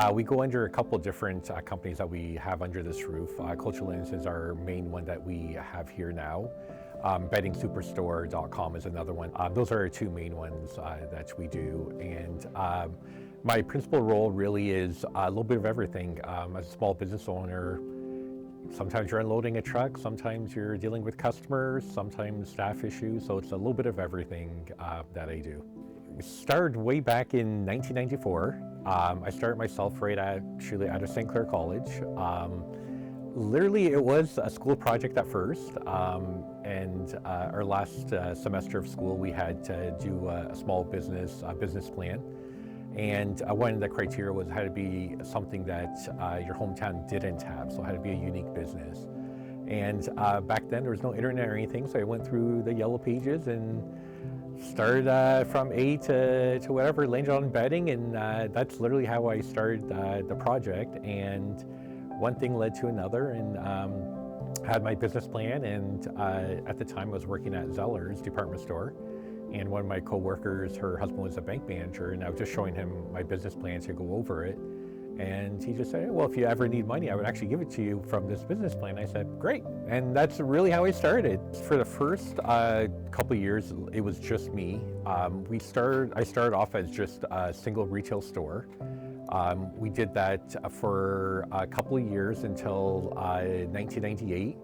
We go under a couple different companies that we have under this roof. Colcha is our main one that we have here now. BeddingSuperstore.com is another one. Those are our two main ones that we do. And my principal role really is a little bit of everything. As a small business owner, sometimes you're unloading a truck, sometimes you're dealing with customers, sometimes staff issues. So it's a little bit of everything that I do. We started way back in 1994. I started myself right actually out of St. Clair College. Literally, it was a school project at first, and our last semester of school, we had to do a small business plan. And one of the criteria was it had to be something that your hometown didn't have, so it had to be a unique business. And back then, there was no internet or anything, so I went through the yellow pages and started from A to whatever, landed on bedding, and that's literally how I started the project. And one thing led to another, and had my business plan. And at the time, I was working at Zeller's department store, and one of my coworkers, her husband was a bank manager, and I was just showing him my business plan to go over it. And he just said, well, if you ever need money, I would actually give it to you from this business plan. I said, great. And that's really how I started. For the first couple of years, it was just me. I started off as just a single retail store. We did that for a couple of years until 1998.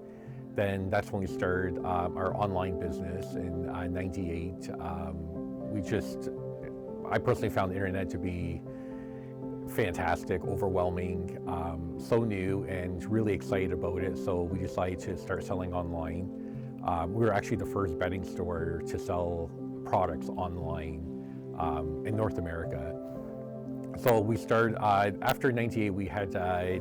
Then that's when we started our online business in 98. I personally found the internet to be fantastic, overwhelming, so new, and really excited about it. So we decided to start selling online. We were actually the first bedding store to sell products online in North America. So we started, after 98, we had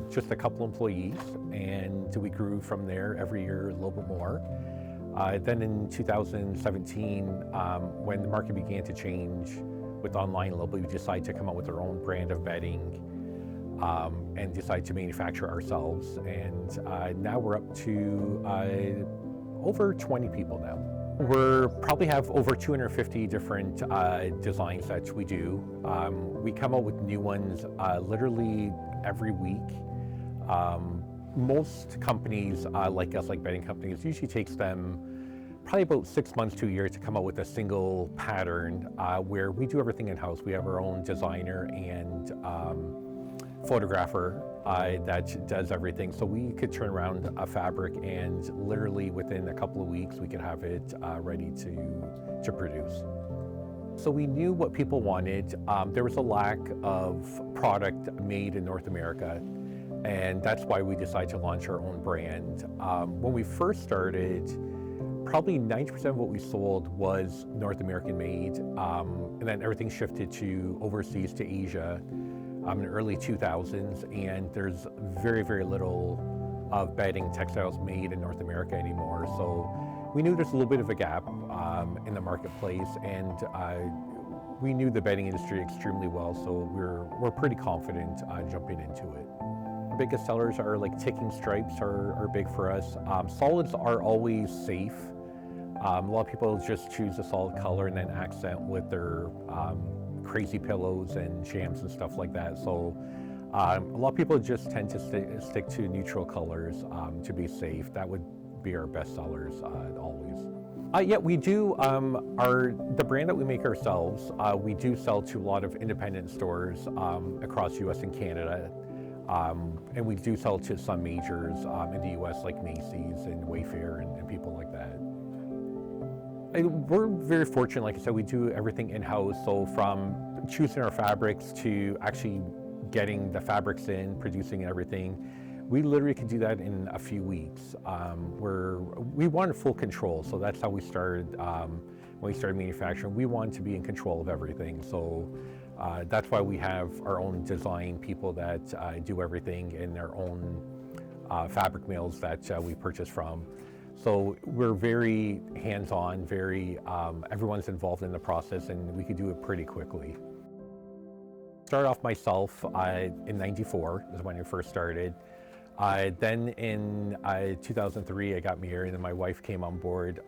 just a couple employees, and we grew from there every year a little bit more. Then in 2017, when the market began to change with online a little bit, we decided to come up with our own brand of bedding and decided to manufacture ourselves. And now we're up to over 20 people now. We probably have over 250 different designs that we do. We come out with new ones literally every week. Most companies like us, like bedding companies, usually takes them probably about 6 months to a year to come out with a single pattern where we do everything in-house. We have our own designer and photographer that does everything. So we could turn around a fabric and literally within a couple of weeks we could have it ready to produce. So we knew what people wanted. There was a lack of product made in North America, and that's why we decided to launch our own brand. When we first started, probably 90% of what we sold was North American made, and then everything shifted to overseas to Asia in the early 2000s, and there's very, very little of bedding textiles made in North America anymore. So we knew there's a little bit of a gap in the marketplace, and we knew the bedding industry extremely well, so we're pretty confident jumping into it. Our biggest sellers are like ticking stripes are big for us. Solids are always safe. A lot of people just choose a solid color and then accent with their crazy pillows and shams and stuff like that. So a lot of people just tend to stick to neutral colors to be safe. That would be our best sellers always. Yeah, we do. The brand that we make ourselves, we do sell to a lot of independent stores across US and Canada. And we do sell to some majors in the US like Macy's and Wayfair and people like that. We're very fortunate, like I said, we do everything in-house. So from choosing our fabrics to actually getting the fabrics in, producing everything, we literally could do that in a few weeks. We wanted full control, so that's how we started. When we started manufacturing, we wanted to be in control of everything. So that's why we have our own design people that do everything in their own fabric mills that we purchase from. So we're very hands-on, everyone's involved in the process, and we could do it pretty quickly. Started off myself in '94 is when I first started. Then in 2003 I got married, and my wife came on board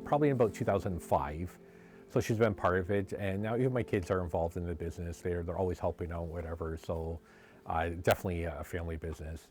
probably in about 2005. So she's been part of it, and now even my kids are involved in the business. They're always helping out, whatever. So definitely a family business.